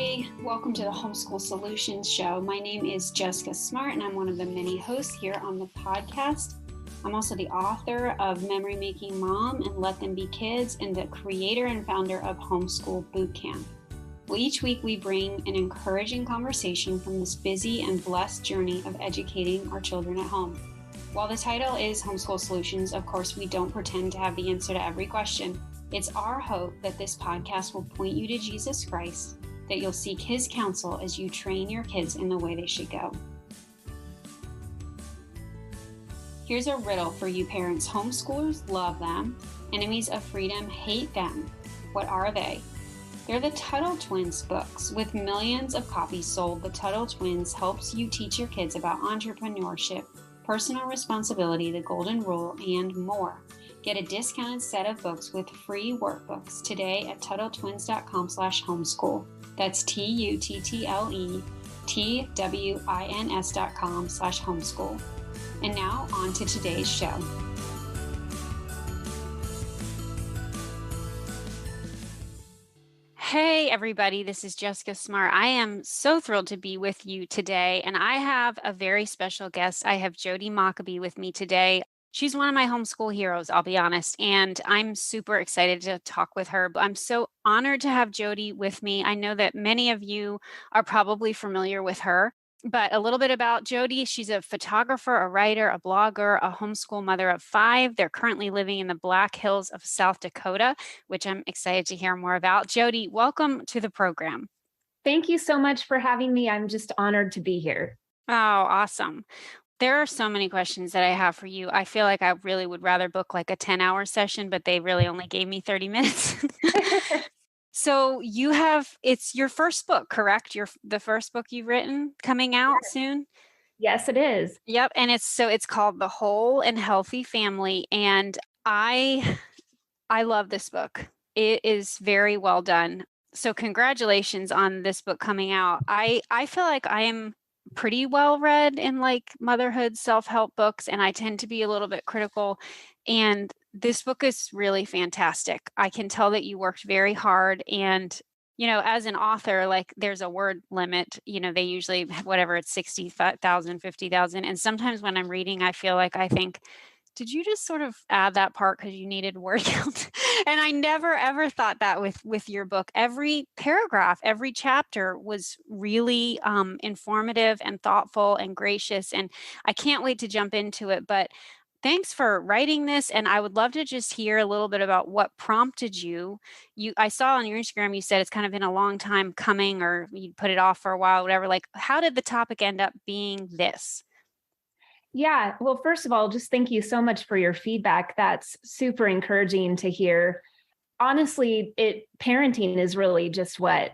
everybody. Welcome to the Homeschool Solutions Show. My name is Jessica Smart, and I'm one of the many hosts here on the podcast. I'm also the author of Memory Making Mom and Let Them Be Kids, and the creator and founder of Homeschool Bootcamp. Well, each week we bring an encouraging conversation from this busy and blessed journey of educating our children at home. While the title is Homeschool Solutions, of course, we don't pretend to have the answer to every question. It's our hope that this podcast will point you to Jesus Christ, that you'll seek His counsel as you train your kids in the way they should go. Here's a riddle for you parents. Homeschoolers love them. Enemies of freedom hate them. What are they? They're the Tuttle Twins books. With millions of copies sold, the Tuttle Twins helps you teach your kids about entrepreneurship, personal responsibility, the golden rule, and more. Get a discounted set of books with free workbooks today at TuttleTwins.com/homeschool. That's TuttleTwins.com/homeschool. And now on to today's show. Hey everybody, this is Jessica Smart. I am so thrilled to be with you today, and I have a very special guest. I have Jodi Mockabee with me today. She's one of my homeschool heroes, I'll be honest, and I'm super excited to talk with her. I'm so honored to have Jodi with me. I know that many of you are probably familiar with her, but a little bit about Jodi. She's a photographer, a writer, a blogger, a homeschool mother of 5. They're currently living in the Black Hills of South Dakota, which I'm excited to hear more about. Jodi, welcome to the program. Thank you so much for having me. I'm just honored to be here. Oh, awesome. There are so many questions that I have for you. I feel like I really would rather book like a 10-hour session, but they really only gave me 30 minutes. So it's your first book, correct? The first book you've written coming out soon? Yes, it is. Yep. And it's called The Whole and Healthy Family. And I love this book. It is very well done. So congratulations on this book coming out. I feel like I am pretty well read in like motherhood self-help books, and I tend to be a little bit critical, and this book is really fantastic. I can tell that you worked very hard, and as an author, like there's a word limit. They usually, whatever, it's 60,000, 50,000, and sometimes when I'm reading, I think, did you just sort of add that part because you needed word count? And I never, ever thought that with your book. Every paragraph, every chapter was really informative and thoughtful and gracious. And I can't wait to jump into it. But thanks for writing this. And I would love to just hear a little bit about what prompted you. I saw on your Instagram, you said it's kind of been a long time coming, or you put it off for a while, whatever. Like, how did the topic end up being this? Yeah. Well, first of all, just thank you so much for your feedback. That's super encouraging to hear. Honestly, parenting is really just what,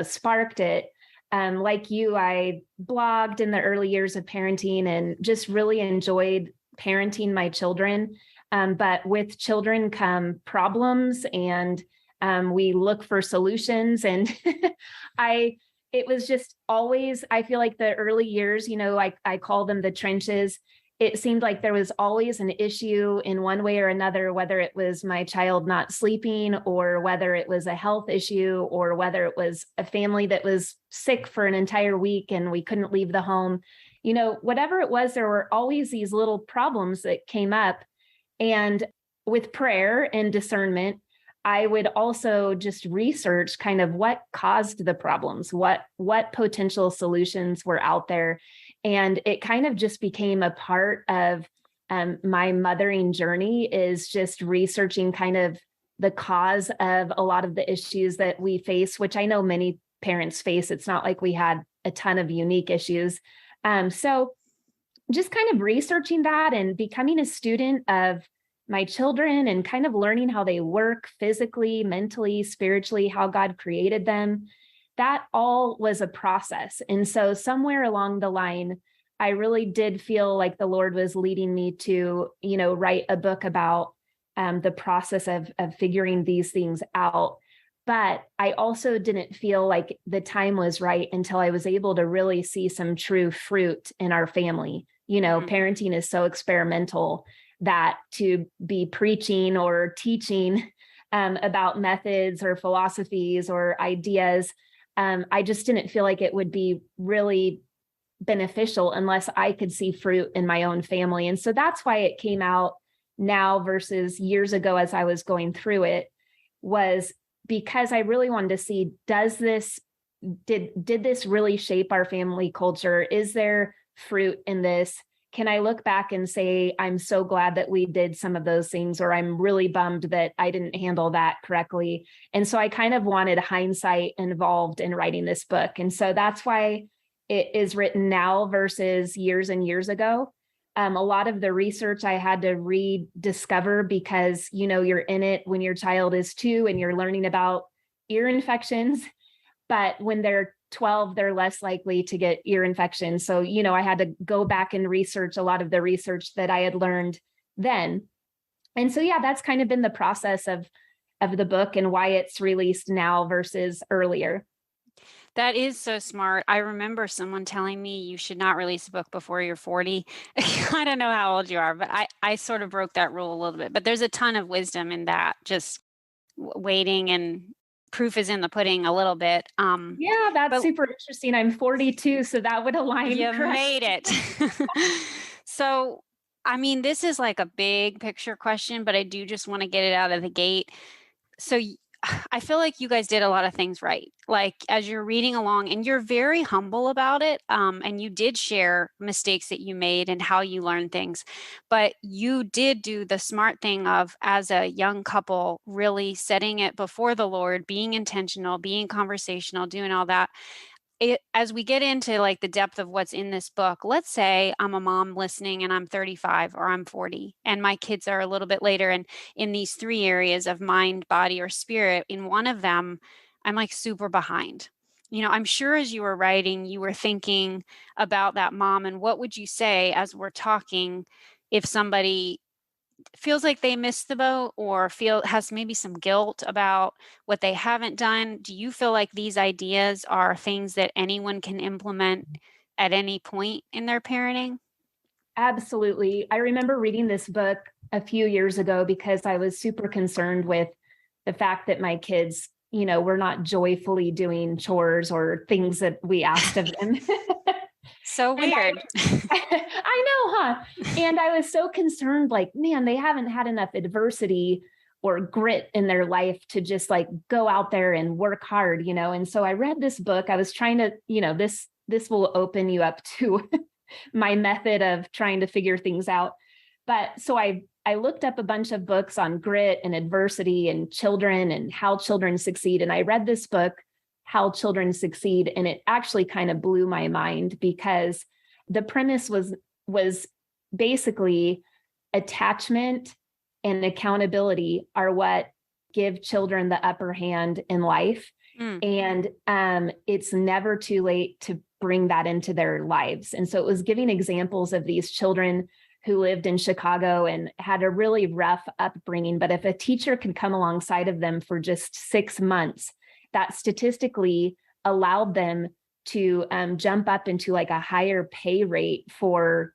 sparked it. Like you, I blogged in the early years of parenting and just really enjoyed parenting my children. But with children come problems, and we look for solutions. And it was just always, I feel like the early years, I call them the trenches. It seemed like there was always an issue in one way or another, whether it was my child not sleeping, or whether it was a health issue, or whether it was a family that was sick for an entire week and we couldn't leave the home. Whatever it was, there were always these little problems that came up. And with prayer and discernment, I would also just research kind of what caused the problems, what potential solutions were out there. And it kind of just became a part of my mothering journey, is just researching kind of the cause of a lot of the issues that we face, which I know many parents face. It's not like we had a ton of unique issues. So just kind of researching that and becoming a student of my children and kind of learning how they work physically, mentally, spiritually, how God created them. That all was a process. And so somewhere along the line, I really did feel like the Lord was leading me to, write a book about the process of figuring these things out. But I also didn't feel like the time was right until I was able to really see some true fruit in our family. Parenting is so experimental that to be preaching or teaching about methods or philosophies or ideas I just didn't feel like it would be really beneficial unless I could see fruit in my own family. And so that's why it came out now versus years ago as I was going through it, was because I really wanted to see, did this really shape our family culture? Is there fruit in this? Can I look back and say, I'm so glad that we did some of those things, or I'm really bummed that I didn't handle that correctly? And so I kind of wanted hindsight involved in writing this book. And so that's why it is written now versus years and years ago. A lot of the research I had to rediscover because, you're in it when your child is 2 and you're learning about ear infections, but when they're 12, they're less likely to get ear infections. So, I had to go back and research a lot of the research that I had learned then. And so, yeah, that's kind of been the process of the book and why it's released now versus earlier. That is so smart. I remember someone telling me you should not release a book before you're 40. I don't know how old you are, but I sort of broke that rule a little bit. But there's a ton of wisdom in that, just waiting, and proof is in the pudding a little bit. Yeah, that's but super interesting. I'm 42, so that would align. you Correct. made it. So, I mean, this is like a big picture question, but I do just want to get it out of the gate. So I feel like you guys did a lot of things right. Like as you're reading along, and you're very humble about it. And you did share mistakes that you made and how you learned things, but you did do the smart thing of, as a young couple, really setting it before the Lord, being intentional, being conversational, doing all that. As we get into like the depth of what's in this book, let's say I'm a mom listening and I'm 35 or I'm 40 and my kids are a little bit later, and in these 3 areas of mind, body, or spirit, in one of them I'm like super behind. I'm sure as you were writing you were thinking about that mom, and what would you say as we're talking if somebody feels like they missed the boat, or has maybe some guilt about what they haven't done? Do you feel like these ideas are things that anyone can implement at any point in their parenting? Absolutely. I remember reading this book a few years ago because I was super concerned with the fact that my kids, were not joyfully doing chores or things that we asked of them. So weird. I know, huh? And I was so concerned, like, man, they haven't had enough adversity or grit in their life to just like go out there and work hard, And so I read this book. I was trying to, this will open you up to my method of trying to figure things out. But so I looked up a bunch of books on grit and adversity and children and how children succeed. And I read this book, How Children Succeed, and it actually kind of blew my mind because the premise was basically attachment and accountability are what give children the upper hand in life. And it's never too late to bring that into their lives. And so it was giving examples of these children who lived in Chicago and had a really rough upbringing. But if a teacher could come alongside of them for just 6 months, that statistically allowed them to jump up into like a higher pay rate for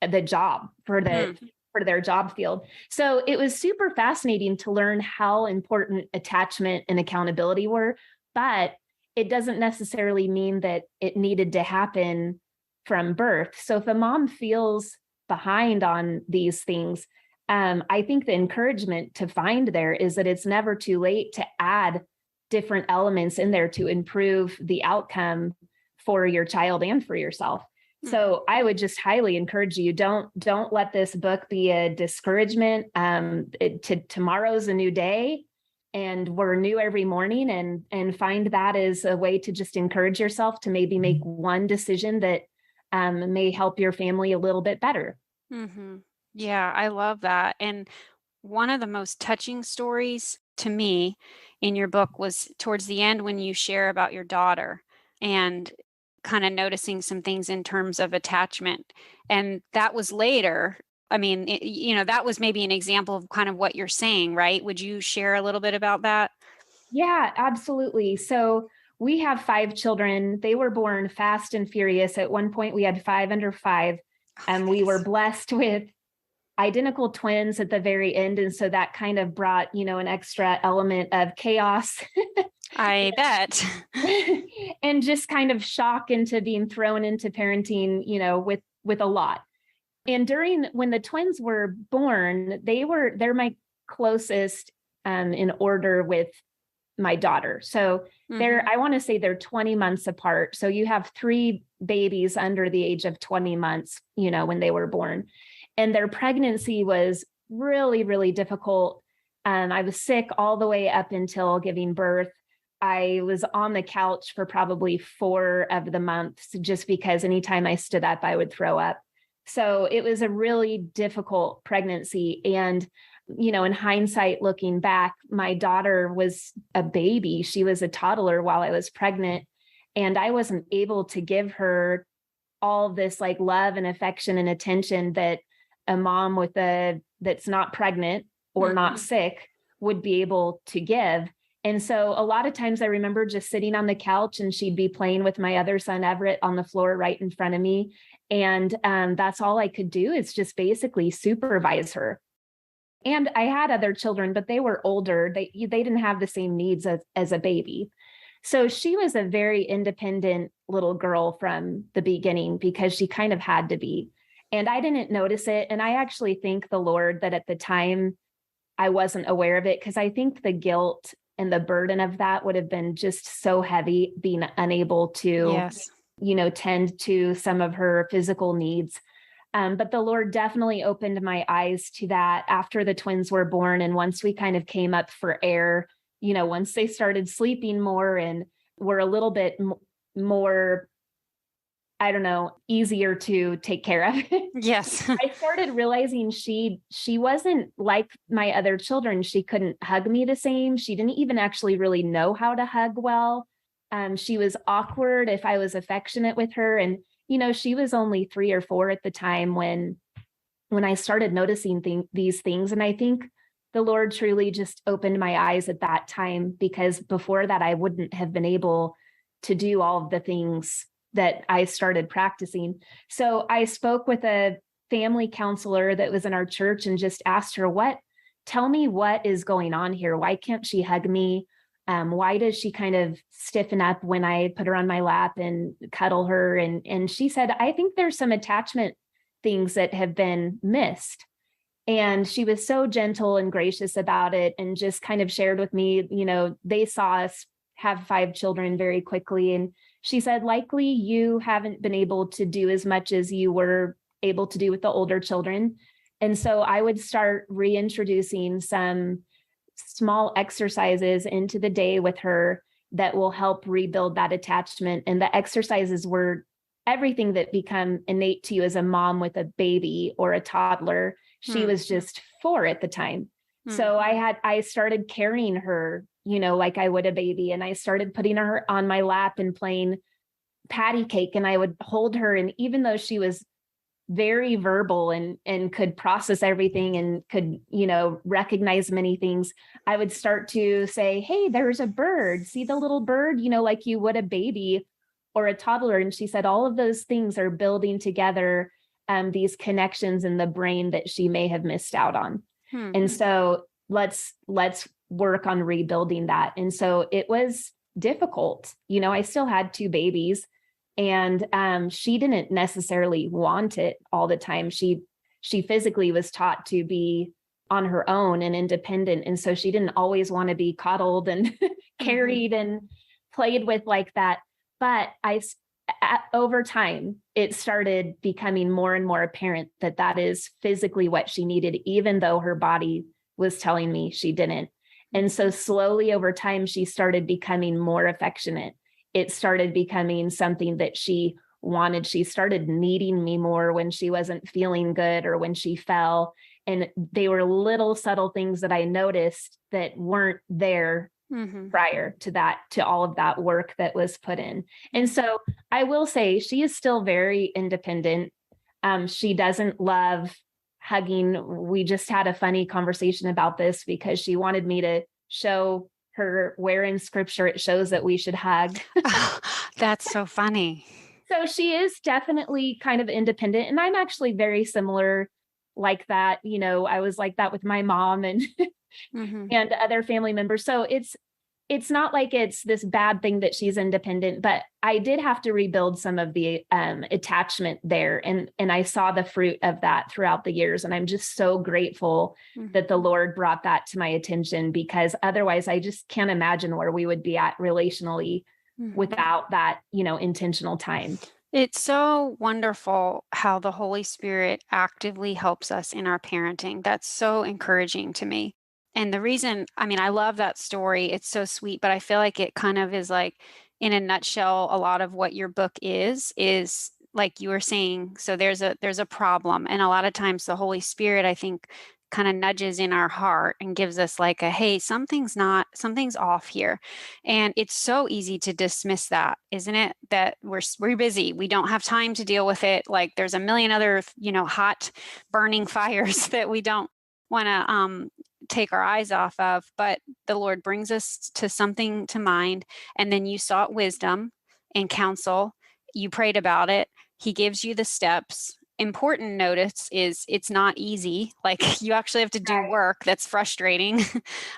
the job, for their job field. So it was super fascinating to learn how important attachment and accountability were, but it doesn't necessarily mean that it needed to happen from birth. So if a mom feels behind on these things, I think the encouragement to find there is that it's never too late to add different elements in there to improve the outcome for your child and for yourself. So I would just highly encourage you, don't let this book be a discouragement. Tomorrow's a new day and we're new every morning, and find that as a way to just encourage yourself to maybe make one decision that may help your family a little bit better. Mm-hmm. Yeah, I love that. And one of the most touching stories to me in your book was towards the end when you share about your daughter and kind of noticing some things in terms of attachment. And that was later. I mean, that was maybe an example of kind of what you're saying, right? Would you share a little bit about that? Yeah, absolutely. So we have 5 children. They were born fast and furious. At one point, we had 5 under 5, and we were blessed with identical twins at the very end. And so that kind of brought, an extra element of chaos I bet. And just kind of shock into being thrown into parenting, with a lot. And when the twins were born, they're my closest in order with my daughter. So I want to say they're 20 months apart. So you have three babies under the age of 20 months, when they were born. And their pregnancy was really, really difficult. I was sick all the way up until giving birth. I was on the couch for probably 4 of the months, just because anytime I stood up, I would throw up. So it was a really difficult pregnancy. And, in hindsight, looking back, my daughter was a baby. She was a toddler while I was pregnant. And I wasn't able to give her all this like love and affection and attention that a mom that's not pregnant or not sick would be able to give. And so a lot of times I remember just sitting on the couch and she'd be playing with my other son, Everett, on the floor right in front of me. And that's all I could do, is just basically supervise her. And I had other children, but they were older. They didn't have the same needs as a baby. So she was a very independent little girl from the beginning, because she kind of had to be. And I didn't notice it. And I actually thank the Lord that at the time I wasn't aware of it, because I think the guilt and the burden of that would have been just so heavy, being unable to, tend to some of her physical needs. But the Lord definitely opened my eyes to that after the twins were born. And once we kind of came up for air, once they started sleeping more and were a little bit more, I don't know, easier to take care of. Yes. I started realizing she wasn't like my other children. She couldn't hug me the same. She didn't even actually really know how to hug well. She was awkward if I was affectionate with her. And, she was only 3 or 4 at the time when I started noticing these things. And I think the Lord truly just opened my eyes at that time, because before that, I wouldn't have been able to do all of the things that I started practicing. So I spoke with a family counselor that was in our church and just asked her, tell me what is going on here? Why can't she hug me? Why does she kind of stiffen up when I put her on my lap and cuddle her? And she said, I think there's some attachment things that have been missed. And she was so gentle and gracious about it, and just kind of shared with me, they saw us have 5 children very quickly. And she said, likely you haven't been able to do as much as you were able to do with the older children. And so I would start reintroducing some small exercises into the day with her that will help rebuild that attachment. And the exercises were everything that become innate to you as a mom with a baby or a toddler. She was just 4 at the time. So I started carrying her, like I would a baby. And I started putting her on my lap and playing patty cake. And I would hold her. And even though she was very verbal and could process everything and could, recognize many things, I would start to say, hey, there's a bird. See the little bird, like you would a baby or a toddler. And she said, all of those things are building together these connections in the brain that she may have missed out on. And so let's work on rebuilding that. And so it was difficult. I still had 2 babies, and she didn't necessarily want it all the time. She physically was taught to be on her own and independent. And so she didn't always want to be coddled and carried and played with like that. But over time, it started becoming more and more apparent that that is physically what she needed, even though her body was telling me she didn't. And so slowly over time, she started becoming more affectionate. It started becoming something that she wanted. She started needing me more when she wasn't feeling good or when she fell. And they were little subtle things that I noticed that weren't there prior to that, to all of that work that was put in. And so I will say she is still very independent. She doesn't love hugging. We just had a funny conversation about this because she wanted me to show her where in scripture it shows that we should hug. Oh, that's so funny. So she is definitely kind of independent. And I'm actually very similar like that. I was like that with my mom and and other family members. So it's not like it's this bad thing that she's independent, but I did have to rebuild some of the attachment there. And I saw the fruit of that throughout the years. And I'm just so grateful that the Lord brought that to my attention, because otherwise I just can't imagine where we would be at relationally without that, intentional time. It's so wonderful how the Holy Spirit actively helps us in our parenting. That's so encouraging to me. And the reason, I mean, I love that story. It's so sweet, but I feel like it kind of is like, in a nutshell, a lot of what your book is like you were saying. So there's a problem. And a lot of times the Holy Spirit, I think, kind of nudges in our heart and gives us like a, hey, something's off here. And it's so easy to dismiss that, isn't it? That we're busy. We don't have time to deal with it. Like there's a million other, hot burning fires that we don't want to take our eyes off of. But the Lord brings us to something to mind. And then you sought wisdom and counsel. You prayed about it. He gives you the steps. Important notice is it's not easy. Like you actually have to do work that's frustrating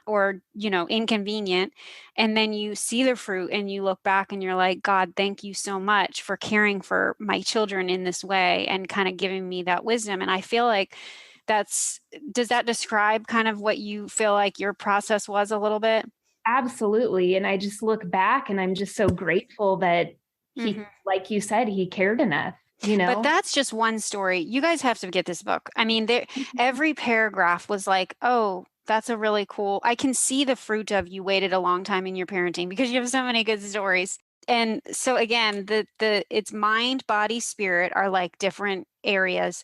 or, inconvenient. And then you see the fruit and you look back and you're like, God, thank you so much for caring for my children in this way and kind of giving me that wisdom. And I feel like does that describe kind of what you feel like your process was a little bit? Absolutely. And I just look back and I'm just so grateful that he, like you said, he cared enough. But that's just one story. You guys have to get this book. I mean, every paragraph was like, oh, that's a really cool. I can see the fruit of you waited a long time in your parenting because you have so many good stories. And so again, it's mind, body, spirit are like different areas,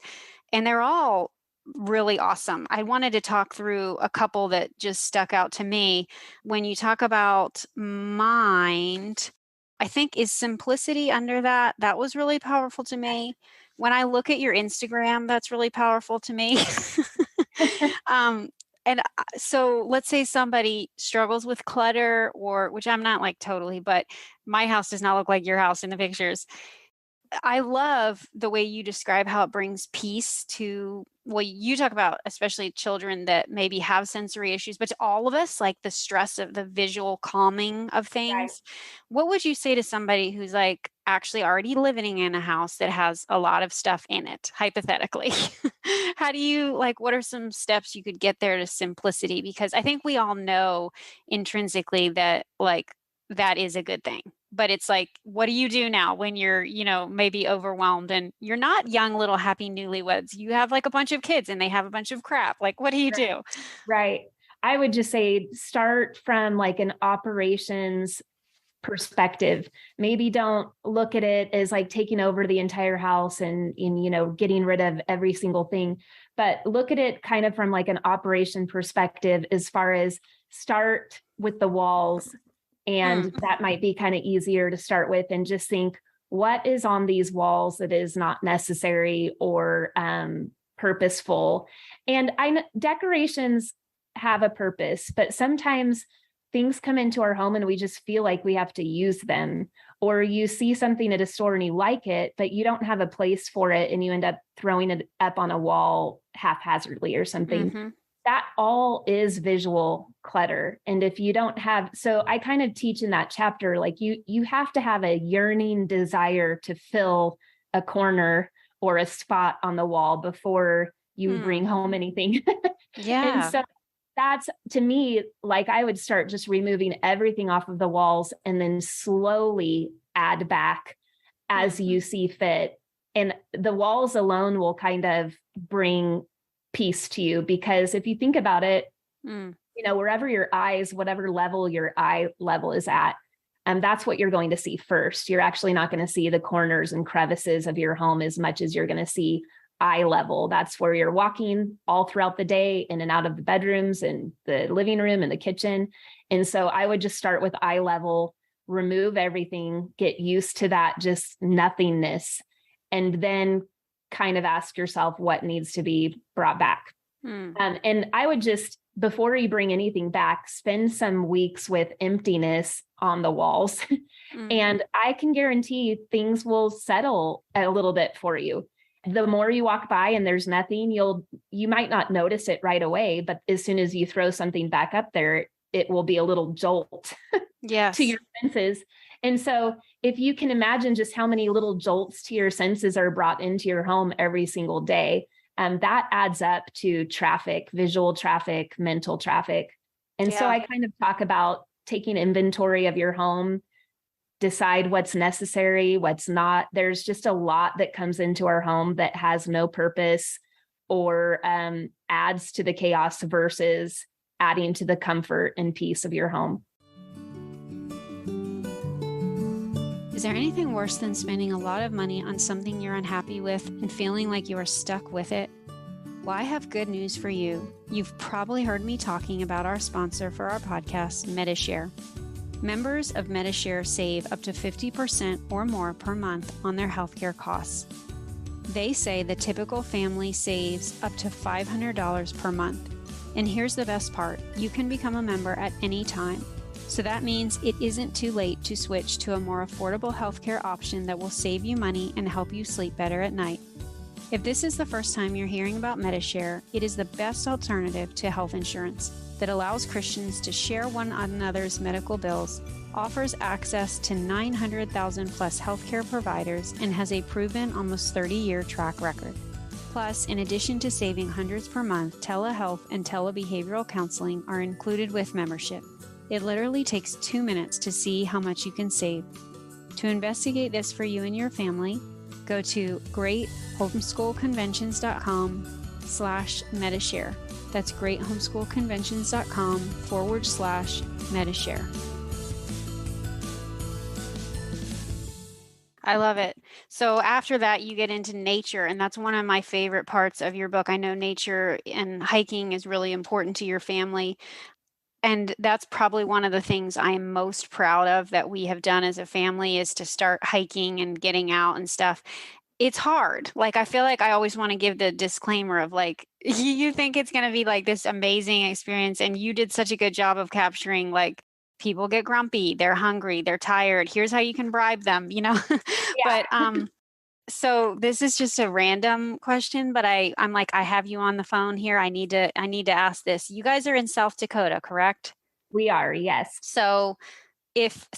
and they're all really awesome. I wanted to talk through a couple that just stuck out to me. When you talk about mind, I think is simplicity under that. That was really powerful to me. When I look at your Instagram, that's really powerful to me. um, and so let's say somebody struggles with clutter, or which I'm not like totally, but my house does not look like your house in the pictures. I love the way you describe how it brings peace to, well, you talk about especially children that maybe have sensory issues, but to all of us, like the stress of the visual calming of things. What would you say to somebody who's like actually already living in a house that has a lot of stuff in it, hypothetically? How do you what are some steps you could get there to simplicity? Because I think we all know intrinsically that that is a good thing. But it's like, what do you do now when you're, maybe overwhelmed and you're not young little happy newlyweds? You have like a bunch of kids and they have a bunch of crap. Like, what do you do? Right. I would just say start from like an operations perspective. Maybe don't look at it as like taking over the entire house and getting rid of every single thing, but look at it kind of from like an operation perspective, as far as start with the walls. And that might be kind of easier to start with, and just think, what is on these walls that is not necessary or purposeful? And decorations have a purpose, but sometimes things come into our home and we just feel like we have to use them. Or you see something at a store and you like it, but you don't have a place for it, and you end up throwing it up on a wall haphazardly or something. That all is visual clutter. And if you don't have, so I kind of teach in that chapter, like you have to have a yearning desire to fill a corner or a spot on the wall before you bring home anything. Yeah. And so that's, to me, like I would start just removing everything off of the walls and then slowly add back as you see fit. And the walls alone will kind of bring peace to you, because if you think about it, wherever your eyes, whatever level your eye level is at, that's what you're going to see first. You're actually not going to see the corners and crevices of your home as much as you're going to see eye level. That's where you're walking all throughout the day, in and out of the bedrooms and the living room and the kitchen. And so I would just start with eye level, remove everything, get used to that just nothingness, and then kind of ask yourself what needs to be brought back. And I would just, before you bring anything back, spend some weeks with emptiness on the walls. And I can guarantee things will settle a little bit for you. The more you walk by and there's nothing, you might not notice it right away, but as soon as you throw something back up there, it will be a little jolt Yes. to your senses. And so if you can imagine just how many little jolts to your senses are brought into your home every single day, that adds up to traffic, visual traffic, mental traffic. And so I kind of talk about taking inventory of your home, decide what's necessary, what's not. There's just a lot that comes into our home that has no purpose or adds to the chaos versus adding to the comfort and peace of your home. Is there anything worse than spending a lot of money on something you're unhappy with and feeling like you are stuck with it? Well, I have good news for you. You've probably heard me talking about our sponsor for our podcast, Medishare. Members of Medishare save up to 50% or more per month on their healthcare costs. They say the typical family saves up to $500 per month. And here's the best part. You can become a member at any time. So that means it isn't too late to switch to a more affordable healthcare option that will save you money and help you sleep better at night. If this is the first time you're hearing about Medishare, it is the best alternative to health insurance that allows Christians to share one another's medical bills, offers access to 900,000 plus healthcare providers, and has a proven almost 30-year track record. Plus, in addition to saving hundreds per month, telehealth and telebehavioral counseling are included with membership. It literally takes 2 minutes to see how much you can save. To investigate this for you and your family, go to greathomeschoolconventions.com/Medishare. That's greathomeschoolconventions.com/Medishare. I love it. So after that, you get into nature, and that's one of my favorite parts of your book. I know nature and hiking is really important to your family. And that's probably one of the things I am most proud of that we have done as a family is to start hiking and getting out and stuff. It's hard. Like, I feel like I always want to give the disclaimer of like, you think it's going to be like this amazing experience. And you did such a good job of capturing like people get grumpy, they're hungry, they're tired. Here's how you can bribe them, you know? Yeah. But so this is just a random question, but I'm like, I have you on the phone here. I need to ask this. You guys are in South Dakota, correct? We are, yes. So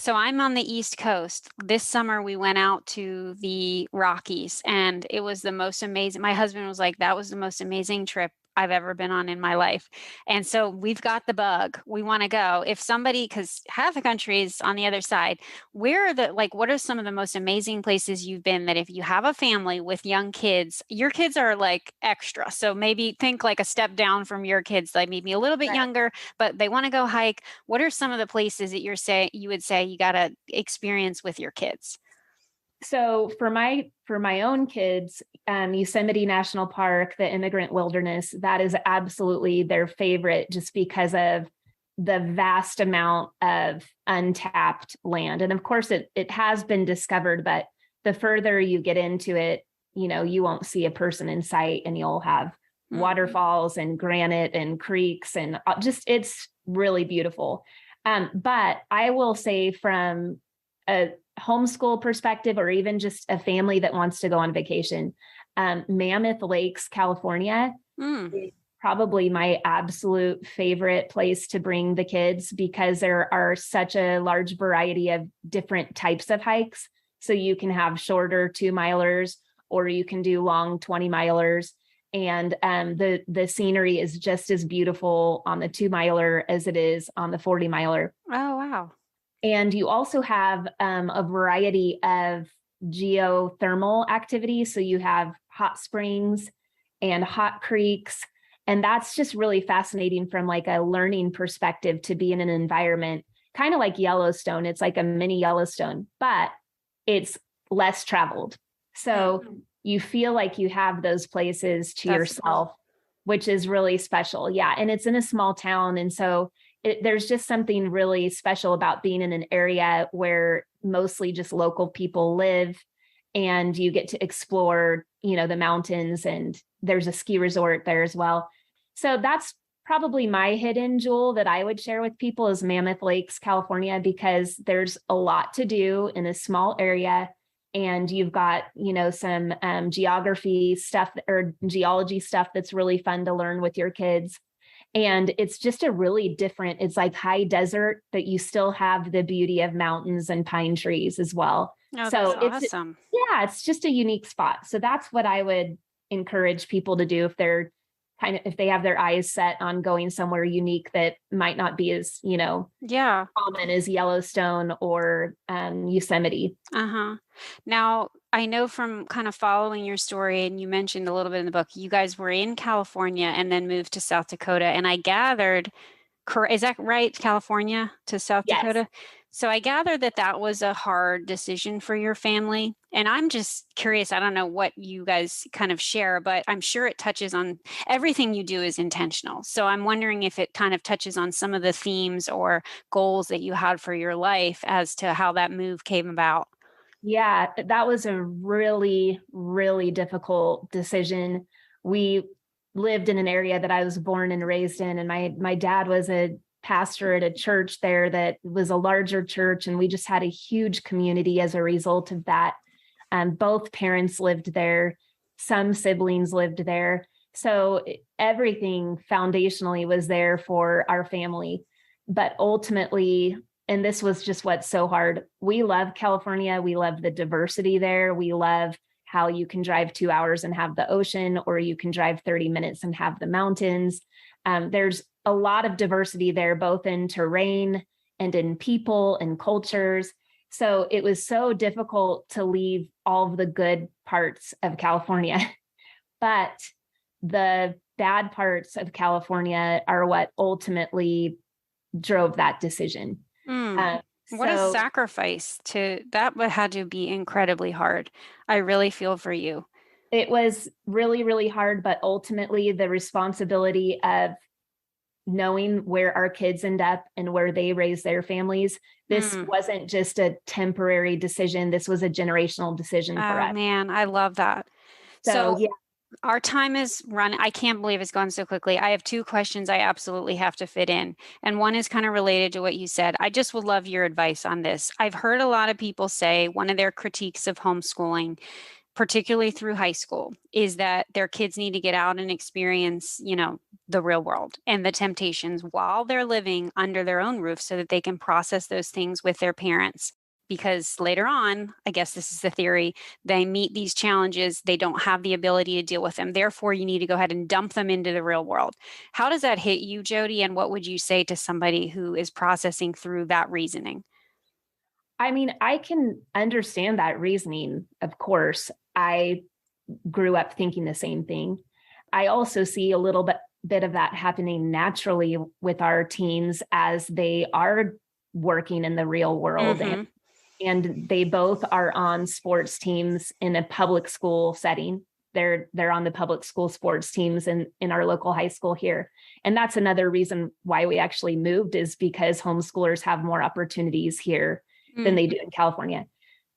I'm on the East Coast. This summer we went out to the Rockies and it was the most amazing. My husband was like, that was the most amazing trip I've ever been on in my life. And so we've got the bug. We want to go. If somebody, because half the country is on the other side, what are some of the most amazing places you've been that if you have a family with young kids, your kids are like extra. So maybe think like a step down from your kids, like maybe a little bit younger, but they want to go hike. What are some of the places that you would say you got to experience with your kids? So for my own kids, Yosemite National Park, the Immigrant Wilderness, that is absolutely their favorite just because of the vast amount of untapped land. And of course it has been discovered, but the further you get into it, you know, you won't see a person in sight and you'll have waterfalls and granite and creeks and just, it's really beautiful. But I will say from a homeschool perspective, or even just a family that wants to go on vacation, Mammoth Lakes, California is probably my absolute favorite place to bring the kids because there are such a large variety of different types of hikes. So you can have shorter 2-milers or you can do long 20-milers. And the scenery is just as beautiful on the 2-miler as it is on the 40-miler. Oh, wow. And you also have a variety of geothermal activities. So you have hot springs and hot creeks. And that's just really fascinating from like a learning perspective to be in an environment, kind of like Yellowstone. It's like a mini Yellowstone, but it's less traveled. So you feel like you have those places to yourself, which is really special. Yeah. And it's in a small town. And so there's just something really special about being in an area where mostly just local people live and you get to explore, you know, the mountains, and there's a ski resort there as well. So that's probably my hidden jewel that I would share with people is Mammoth Lakes, California, because there's a lot to do in a small area. And you've got, you know, some geography stuff or geology stuff that's really fun to learn with your kids. And it's just a really different, it's like high desert, but you still have the beauty of mountains and pine trees as well. Oh, So that's it's, awesome. yeah, it's just a unique spot. So that's what I would encourage people to do if they're if they have their eyes set on going somewhere unique that might not be as, Yeah. common as Yellowstone or Yosemite. Uh-huh. Now, I know from kind of following your story, and you mentioned a little bit in the book, you guys were in California and then moved to South Dakota. And I gathered, is that right? California to South Yes. Dakota? So I gather that that was a hard decision for your family. And I'm just curious, I don't know what you guys kind of share, but I'm sure it touches on everything you do is intentional. So I'm wondering if it kind of touches on some of the themes or goals that you had for your life as to how that move came about. Yeah, that was a really, really difficult decision. We lived in an area that I was born and raised in, and my dad was a pastor at a church there that was a larger church, and we just had a huge community as a result of that. Both parents lived there, some siblings lived there. So everything foundationally was there for our family. But ultimately, and this was just what's so hard. We love California. We love the diversity there. We love how you can drive 2 hours and have the ocean, or you can drive 30 minutes and have the mountains. There's a lot of diversity there, both in terrain and in people and cultures. So it was so difficult to leave all of the good parts of California. But the bad parts of California are what ultimately drove that decision. Mm. What a So sacrifice that had to be incredibly hard. I really feel for you. it was really, really hard, but ultimately the responsibility of knowing where our kids end up and where they raise their families. This Mm. wasn't just a temporary decision. This was a generational decision for Oh us. man, I love that. So So yeah, our time is run. I can't believe it's gone so quickly. I have two questions I absolutely have to fit in. And one is kind of related to what you said. I just would love your advice on this. I've heard a lot of people say one of their critiques of homeschooling, particularly through high school, is that their kids need to get out and experience, the real world and the temptations while they're living under their own roof so that they can process those things with their parents. Because later on, I guess this is the theory, they meet these challenges, they don't have the ability to deal with them. Therefore, you need to go ahead and dump them into the real world. How does that hit you, Jodi? And what would you say to somebody who is processing through that reasoning? I mean, I can understand that reasoning. Of course, I grew up thinking the same thing. I also see a little bit of that happening naturally with our teens as they are working in the real world, Mm-hmm. and they both are on sports teams in a public school setting. They're on the public school sports teams in our local high school here. And that's another reason why we actually moved, is because homeschoolers have more opportunities here than they do in California.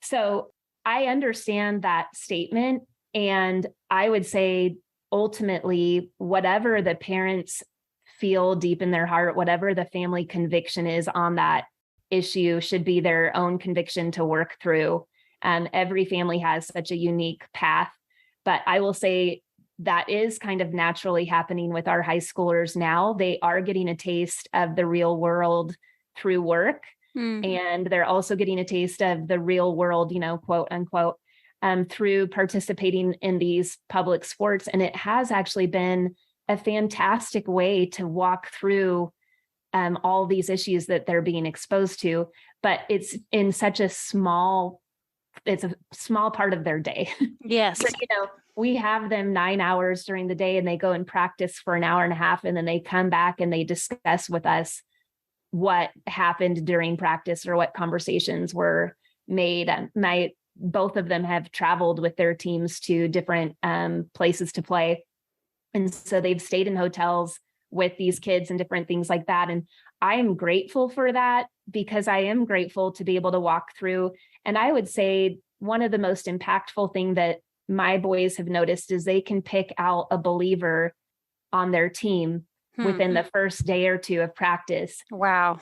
So I understand that statement. And I would say ultimately, whatever the parents feel deep in their heart, whatever the family conviction is on that issue, should be their own conviction to work through. Every family has such a unique path. But I will say that is kind of naturally happening with our high schoolers now. They are getting a taste of the real world through work. Mm. And they're also getting a taste of the real world, quote unquote, through participating in these public sports. And it has actually been a fantastic way to walk through all these issues that they're being exposed to. But it's in such a small part of their day. Yes. So, we have them 9 hours during the day, and they go and practice for an hour and a half, and then they come back and they discuss with us what happened during practice or what conversations were made. Both of them have traveled with their teams to different places to play. And so they've stayed in hotels with these kids and different things like that. And I am grateful for that, because I am grateful to be able to walk through. And I would say one of the most impactful thing that my boys have noticed is they can pick out a believer on their team within the first day or two of practice. Wow.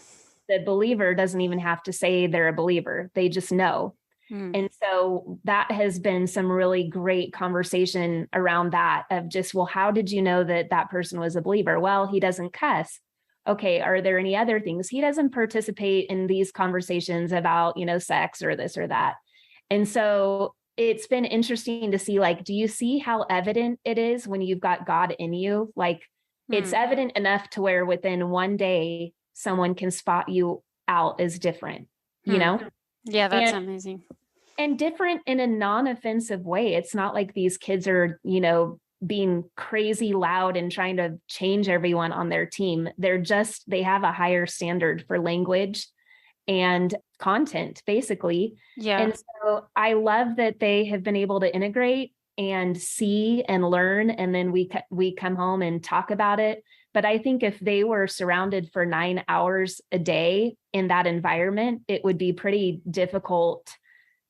The believer doesn't even have to say they're a believer. They just know. Mm. And so that has been some really great conversation around that of just, well, how did you know that that person was a believer? Well, he doesn't cuss. Okay, are there any other things? He doesn't participate in these conversations about, sex or this or that. And so it's been interesting to see, like, do you see how evident it is when you've got God in you? Like, it's evident enough to where within one day, someone can spot you out as different, Yeah, that's and amazing. and different in a non-offensive way. It's not like these kids are, being crazy loud and trying to change everyone on their team. They have a higher standard for language and content, basically. Yeah. And so I love that they have been able to integrate and see and learn, and then we come home and talk about it. But I think if they were surrounded for 9 hours a day in that environment, it would be pretty difficult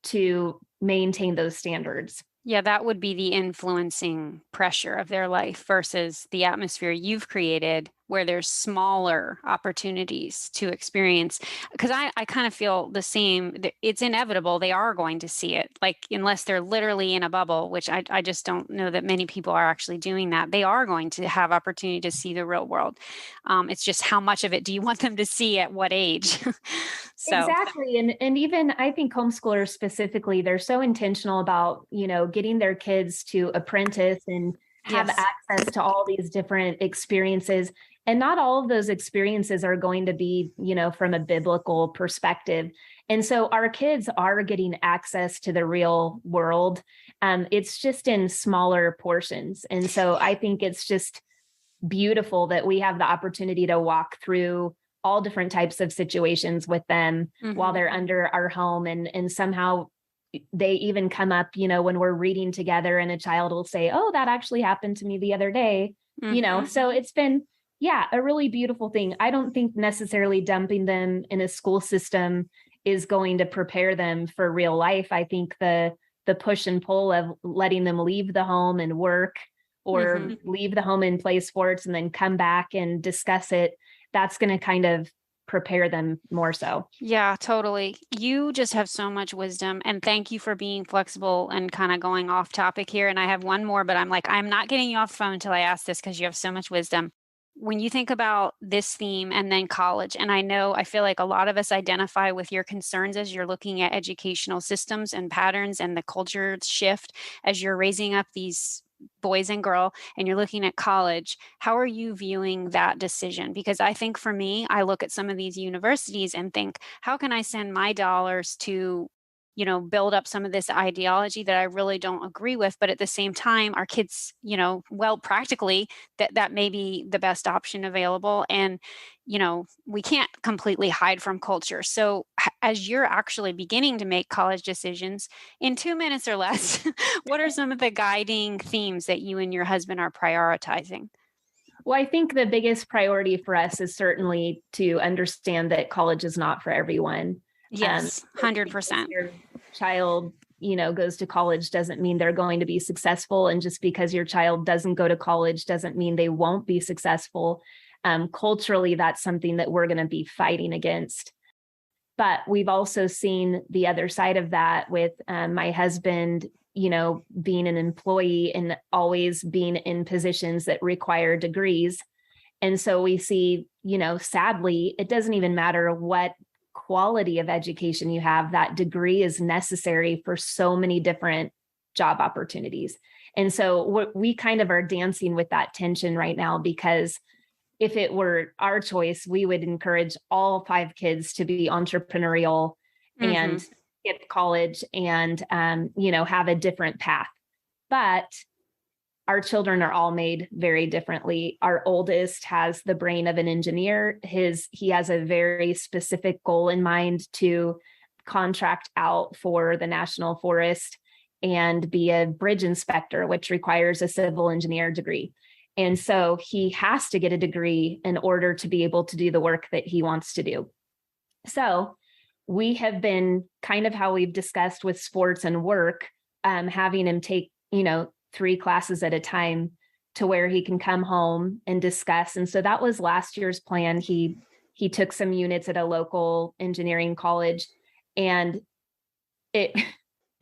to maintain those standards. Yeah, that would be the influencing pressure of their life versus the atmosphere you've created where there's smaller opportunities to experience. Because I kind of feel the same. It's inevitable. They are going to see it. Like, unless they're literally in a bubble, which I just don't know that many people are actually doing that. They are going to have opportunity to see the real world. It's just how much of it do you want them to see at what age? So, Exactly. And even I think homeschoolers specifically, they're so intentional about, getting their kids to apprentice and have yes. access to all these different experiences. And not all of those experiences are going to be, from a biblical perspective. And so our kids are getting access to the real world. It's just in smaller portions. And so I think it's just beautiful that we have the opportunity to walk through all different types of situations with them while they're under our home. And somehow they even come up, when we're reading together and a child will say, oh, that actually happened to me the other day, so it's been, a really beautiful thing. I don't think necessarily dumping them in a school system is going to prepare them for real life. I think the push and pull of letting them leave the home and work or leave the home and play sports and then come back and discuss it, that's going to kind of prepare them more so. Yeah, totally. You just have so much wisdom, and thank you for being flexible and kind of going off topic here. And I have one more, but I'm not getting you off the phone until I ask this because you have so much wisdom. When you think about this theme and then college, and I feel like a lot of us identify with your concerns as you're looking at educational systems and patterns and the culture shift as you're raising up these boys and girl and you're looking at college. How are you viewing that decision? Because I think for me, I look at some of these universities and think, how can I send my dollars to build up some of this ideology that I really don't agree with, but at the same time our kids, practically that may be the best option available. And we can't completely hide from culture. So as you're actually beginning to make college decisions in 2 minutes or less, what are some of the guiding themes that you and your husband are prioritizing? Well, I think the biggest priority for us is certainly to understand that college is not for everyone. Yes, 100%. Your child, goes to college doesn't mean they're going to be successful. And just because your child doesn't go to college doesn't mean they won't be successful. Culturally, that's something that we're going to be fighting against. But we've also seen the other side of that with my husband, being an employee and always being in positions that require degrees. And so we see, sadly, it doesn't even matter what quality of education you have, that degree is necessary for so many different job opportunities. And so we kind of are dancing with that tension right now, because if it were our choice, we would encourage all 5 kids to be entrepreneurial and skip college and, have a different path. But our children are all made very differently. Our oldest has the brain of an engineer. He has a very specific goal in mind to contract out for the National Forest and be a bridge inspector, which requires a civil engineer degree. And so he has to get a degree in order to be able to do the work that he wants to do. So we have been kind of how we've discussed with sports and work, having him take, 3 classes at a time to where he can come home and discuss. And so that was last year's plan. He took some units at a local engineering college, and it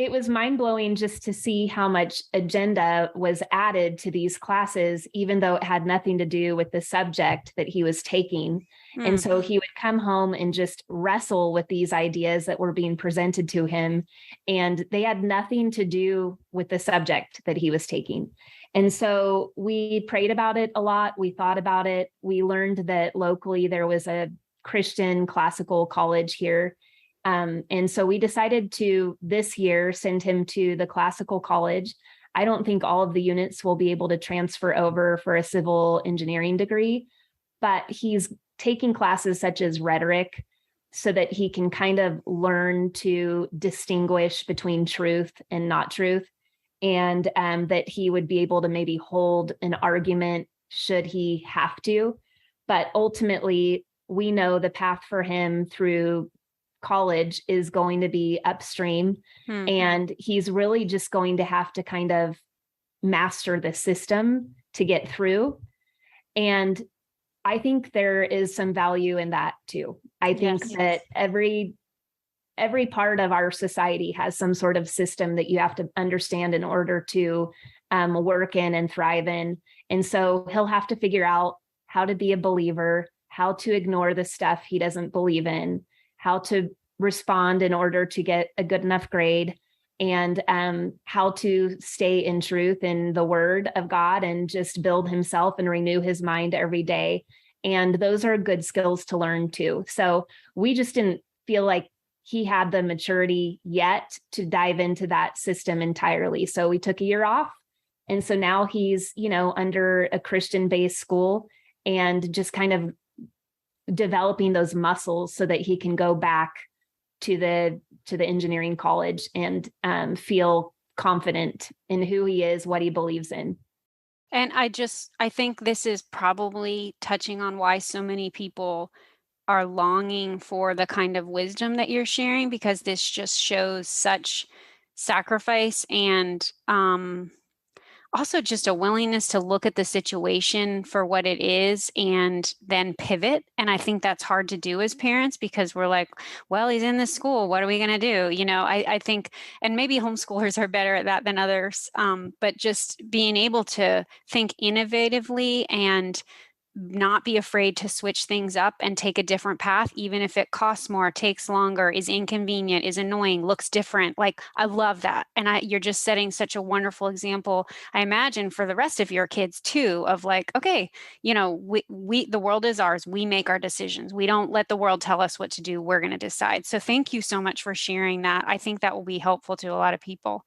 it was mind-blowing just to see how much agenda was added to these classes, even though it had nothing to do with the subject that he was taking. And Mm. so he would come home and just wrestle with these ideas that were being presented to him, and they had nothing to do with the subject that he was taking. And so we prayed about it a lot. We thought about it. We learned that locally there was a Christian classical college here. And so we decided to this year send him to the classical college. I don't think all of the units will be able to transfer over for a civil engineering degree, but he's taking classes such as rhetoric so that he can kind of learn to distinguish between truth and not truth. And that he would be able to maybe hold an argument should he have to. But ultimately, we know the path for him through college is going to be upstream. Hmm. And he's really just going to have to kind of master the system to get through. And I think there is some value in that too. I think Yes. that every part of our society has some sort of system that you have to understand in order to work in and thrive in. And so he'll have to figure out how to be a believer, how to ignore the stuff he doesn't believe in, how to respond in order to get a good enough grade, and how to stay in truth in the word of God and just build himself and renew his mind every day. And those are good skills to learn too. So we just didn't feel like he had the maturity yet to dive into that system entirely. So we took a year off. And so now he's, under a Christian-based school and just kind of developing those muscles so that he can go back to the engineering college and feel confident in who he is, what he believes in. And I think this is probably touching on why so many people are longing for the kind of wisdom that you're sharing, because this just shows such sacrifice and also just a willingness to look at the situation for what it is and then pivot. And I think that's hard to do as parents because we're like, well, he's in this school. What are we going to do? I think, and maybe homeschoolers are better at that than others, but just being able to think innovatively and not be afraid to switch things up and take a different path, even if it costs more, takes longer, is inconvenient, is annoying, looks different. Like, I love that. And you're just setting such a wonderful example, I imagine, for the rest of your kids too, of like, okay, we the world is ours. We make our decisions. We don't let the world tell us what to do. We're going to decide. So thank you so much for sharing that. I think that will be helpful to a lot of people.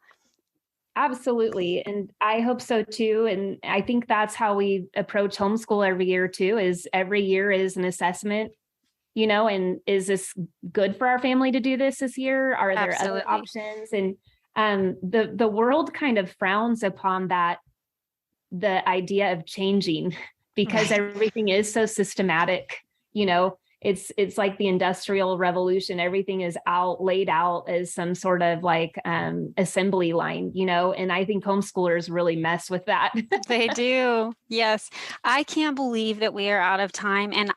Absolutely. And I hope so too. And I think that's how we approach homeschool every year too, is every year is an assessment, and is this good for our family to do this year? Are there other Absolutely. options? And the world kind of frowns upon that, the idea of changing, because Right. everything is so systematic. It's like the Industrial Revolution. Everything is laid out as some sort of like assembly line, and I think homeschoolers really mess with that. They do. Yes. I can't believe that we are out of time. And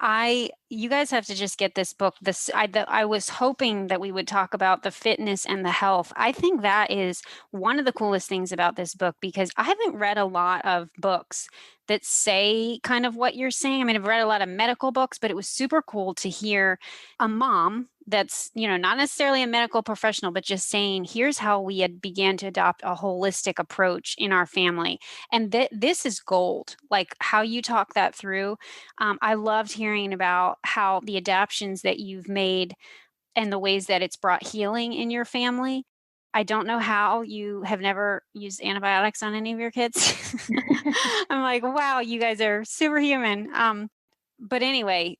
you guys have to just get this book. I was hoping that we would talk about the fitness and the health. I think that is one of the coolest things about this book, because I haven't read a lot of books that say kind of what you're saying. I mean, I've read a lot of medical books, but it was super cool to hear a mom that's, not necessarily a medical professional, but just saying, here's how we had began to adopt a holistic approach in our family. And this is gold, like how you talk that through. I loved hearing about how the adaptations that you've made and the ways that it's brought healing in your family. I don't know how you have never used antibiotics on any of your kids. I'm like, wow, you guys are superhuman. But anyway,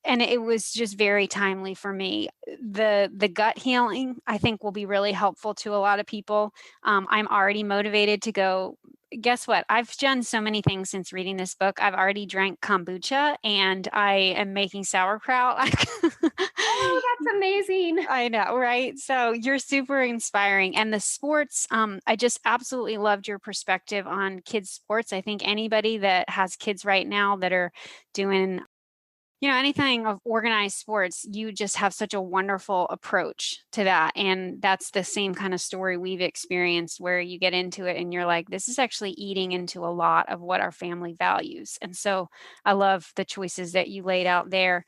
and it was just very timely for me. The gut healing, I think, will be really helpful to a lot of people. I'm already motivated to go. Guess what? I've done so many things since reading this book. I've already drank kombucha and I am making sauerkraut. Oh, that's amazing. I know, right? So you're super inspiring. And the sports, I just absolutely loved your perspective on kids' sports. I think anybody that has kids right now that are doing anything of organized sports, you just have such a wonderful approach to that. And that's the same kind of story we've experienced, where you get into it and you're like, this is actually eating into a lot of what our family values. And so I love the choices that you laid out there.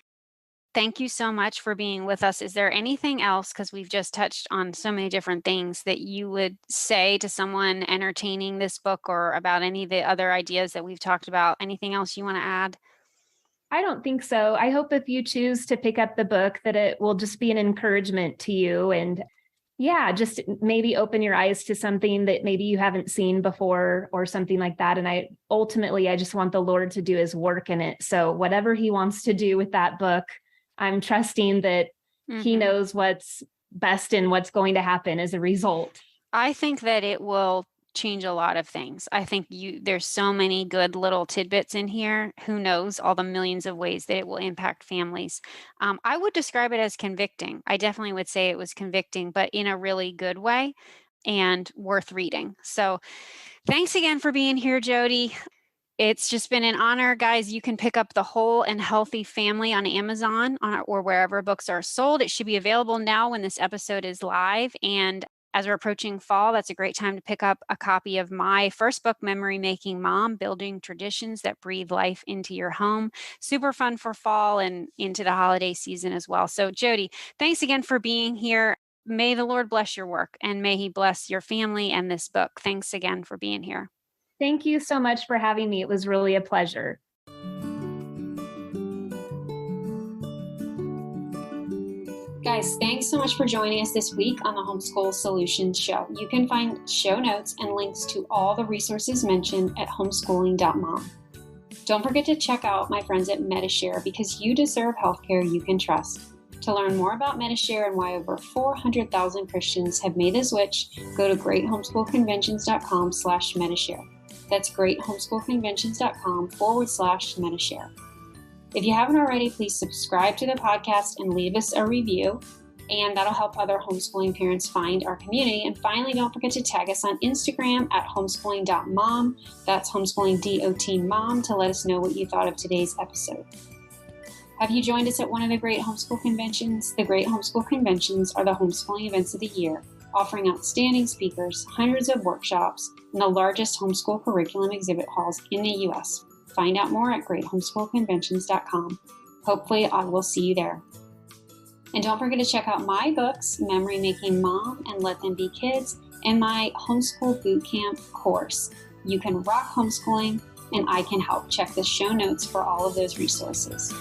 Thank you so much for being with us. Is there anything else, because we've just touched on so many different things, that you would say to someone entertaining this book, or about any of the other ideas that we've talked about? Anything else you want to add? I don't think so. I hope if you choose to pick up the book that it will just be an encouragement to you, and yeah, just maybe open your eyes to something that maybe you haven't seen before or something like that. And I just want the Lord to do his work in it. So whatever he wants to do with that book, I'm trusting that he knows what's best and what's going to happen as a result. I think that it will change a lot of things. I think there's so many good little tidbits in here. Who knows all the millions of ways that it will impact families. I would describe it as convicting. I definitely would say it was convicting, but in a really good way, and worth reading. So thanks again for being here, Jodi. It's just been an honor, guys. You can pick up The Whole and Healthy Family on Amazon or wherever books are sold. It should be available now when this episode is live. And as we're approaching fall, that's a great time to pick up a copy of my first book, Memory Making Mom, Building Traditions That Breathe Life into Your Home. Super fun for fall and into the holiday season as well. So Jodi, thanks again for being here. May the Lord bless your work, and may he bless your family and this book. Thanks again for being here. Thank you so much for having me. It was really a pleasure. Guys, thanks so much for joining us this week on the Homeschool Solutions Show. You can find show notes and links to all the resources mentioned at homeschooling.mom. Don't forget to check out my friends at Medi-Share, because you deserve healthcare you can trust. To learn more about Medi-Share and why over 400,000 Christians have made the switch, go to greathomeschoolconventions.com/Medi-Share. That's greathomeschoolconventions.com/Medi-Share. If you haven't already, please subscribe to the podcast and leave us a review, and that'll help other homeschooling parents find our community. And finally, don't forget to tag us on Instagram at homeschooling.mom. That's homeschooling.mom, to let us know what you thought of today's episode. Have you joined us at one of the Great Homeschool Conventions? The Great Homeschool Conventions are the homeschooling events of the year, offering outstanding speakers, hundreds of workshops, and the largest homeschool curriculum exhibit halls in the U.S. Find out more at greathomeschoolconventions.com. Hopefully, I will see you there. And don't forget to check out my books, Memory Making Mom and Let Them Be Kids, and my Homeschool Bootcamp course. You can rock homeschooling, and I can help. Check the show notes for all of those resources.